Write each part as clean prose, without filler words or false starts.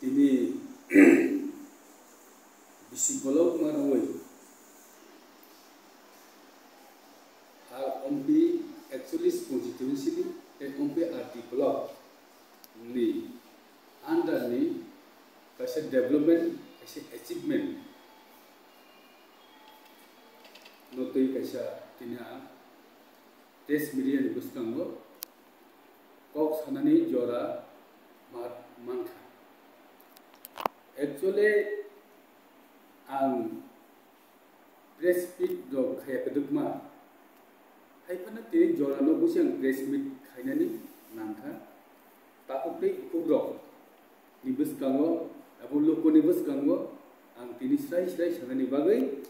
ini psikolog marawai ompi actually constituency ompi artikel ni anda ni kasi development kasi achievement notoi kasi tina test media ni buskango kok sanani jora manka actually ang press meet do kaya kedukma hai pana tini jora no busang press meet khainani nangka takupri kubro ni buskango abullo ko ni buskango ang tini sai sanani bagai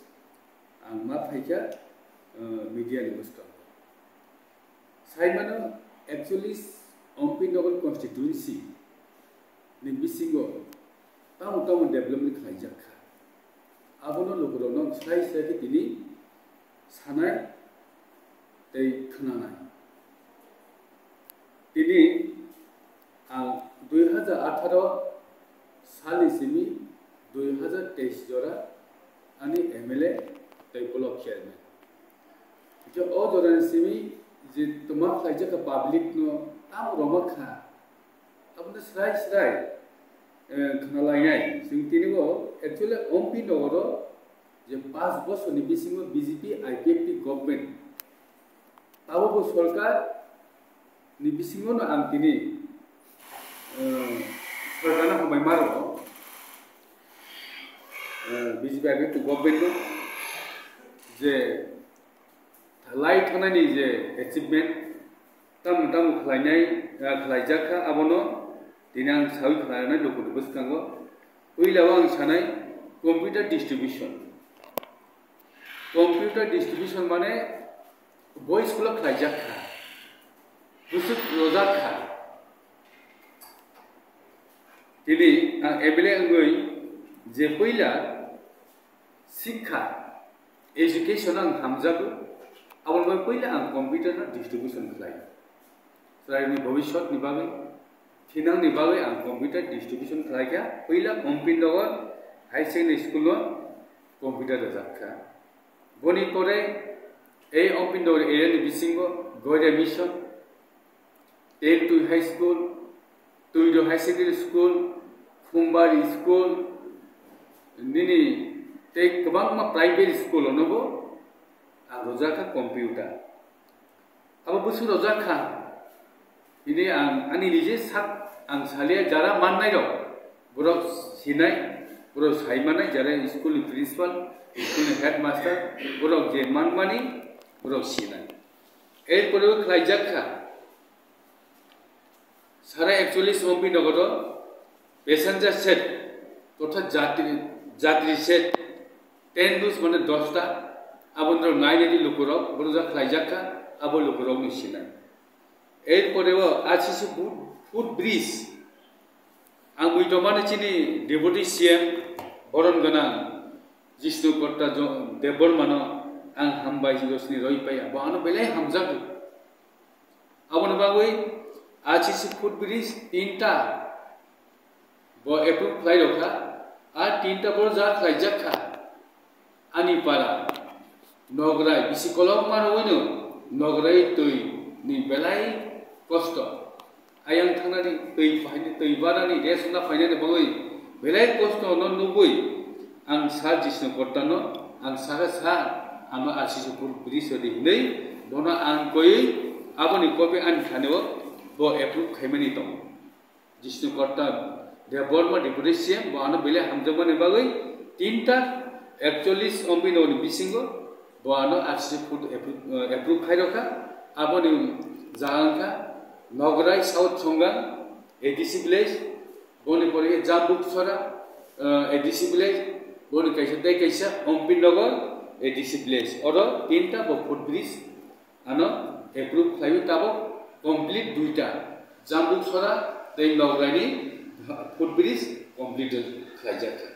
ang ma phaika media ni buskango sai mana actually ompi novel constituency ni bisingo tamu development khaijaka abono logrono sai ke tini sanai tei khunanai tini ang 2018 sali simi 2023 jora ani MLA tei block chairman jo o joran simi je tuma khaijaka public no tamu romakha abna sai खनालायनाय जों तिनिबो actually omp नगरो जे 5 बोसोरनि बिसिङाव BJP IPFT government Tabo सरकार नि बिसिङाव आं तिनि सरकारना हमाय मारो BJP IPFT government जे लाइ थानायनि जे अचिवमेंट ताम खलायजाखा आबनो दिनै आं सावि खालामनाय लोगोफोर बुसखांगो पहिलाव आं सानाय कम्पिउटार डिस्ट्रीब्यूशन माने बयस स्कुल खालायजाखा बुसुक रजाखा दिनै आं एमएलए अंगै जे पहिला शिक्षा एजुकेशन आं हामजागो आबो पहिला आं कम्पिउटार डिस्ट्रीब्यूशन खालायो रायनि भबिष्यतनि बागै थिनां नि बागै आं कम्पिउटार डिस्ट्रीब्यूशन खालायगा पहिला Ompi Nagar high secondary school computer रजाखा बनि परे ए ओमपी नगर एरिया नि बिसिंगो गयरा mission 10 to high school 2 high secondary school Phumbari school निनि ते गोबां मा प्राइवेट स्कूल नबो आं रजाखा कम्पिउटार अब बुसु रजाखा ini ani nije sak ang salia jara mannai ro borok sinai borok saimanai jara school principal school headmaster borok je manmani borok sinai er pore khlaijakha sara actually sompi nagoro passenger set totha jatri set 10 dus mane 10 ta abondro nainedi lokorok borok khlaijakha abo lokorok ni sinai एरपरेबो RCC foot bridge आं मुइदमाने चिनि deputy CM बरन गनां जिष्णु कर्ता देबबर्मानो आं हामबाय हिरसनि रयपाया बानो बेलाय हामजागो आबोनो बागै RCC foot bridge 3टा ब एप्रुव खालायरखा आ 3टा बर जा खालायजाखा आनिपारा नगराय बिसिकलम मारवैनो नगराय तै नि बेलाय कष्ट आयं थांनानै दै फायनो दै बारानि रेसना फायनानै बागै बेलाय कष्ट न नुबै आं सा जिष्णु कर्तानो आं सा आमा आरसीसी फुट ब्रिज नै बना आं कय आबनि कपि आन थानो ब एप्रुव खायमानि दं जिष्णु कर्ता देबबर्मा डेपुटी सीएम बानो बेलाय हामजमानि बागै 3टा एक्चुअली ओमपी ननि बिसिंगो बानो आरसीसी फुट एप्रुव खायरखा आबनि जांखा नगराय साउथ संगा एडीसी विलेज बनि परे जाबुकसरा एडीसी विलेज बनि कैसा ओमपी नगर एडीसी विलेज और 3टा फुट ब्रिज आनो एप्रुव खायो ताबो कमप्लीट 2टा जाबुकसरा दै नगरायनि फुट ब्रिज कमप्लीट खायजाखा